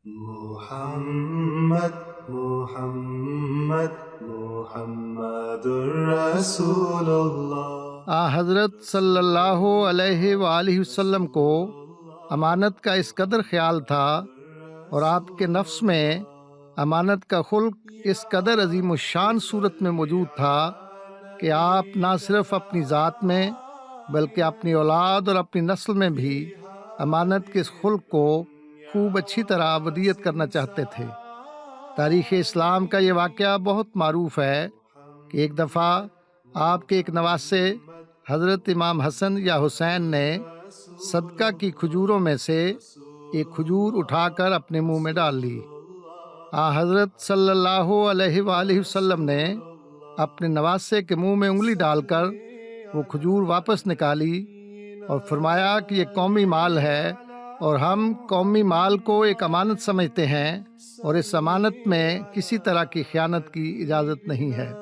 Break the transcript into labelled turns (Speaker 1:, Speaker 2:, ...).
Speaker 1: محمد محمد محمد الرسول اللہ۔
Speaker 2: حضرت صلی اللہ علیہ وآلہ وسلم کو امانت کا اس قدر خیال تھا اور آپ کے نفس میں امانت کا خلق اس قدر عظیم الشان صورت میں موجود تھا کہ آپ نہ صرف اپنی ذات میں بلکہ اپنی اولاد اور اپنی نسل میں بھی امانت کے اس خلق کو خوب اچھی طرح ودیت کرنا چاہتے تھے۔ تاریخ اسلام کا یہ واقعہ بہت معروف ہے کہ ایک دفعہ آپ کے ایک نواسے حضرت امام حسن یا حسین نے صدقہ کی کھجوروں میں سے ایک کھجور اٹھا کر اپنے منہ میں ڈال لی۔ حضرت صلی اللہ علیہ وآلہ وسلم نے اپنے نواسے کے منہ میں انگلی ڈال کر وہ کھجور واپس نکالی اور فرمایا کہ یہ قومی مال ہے اور ہم قومی مال کو ایک امانت سمجھتے ہیں اور اس امانت میں کسی طرح کی خیانت کی اجازت نہیں ہے۔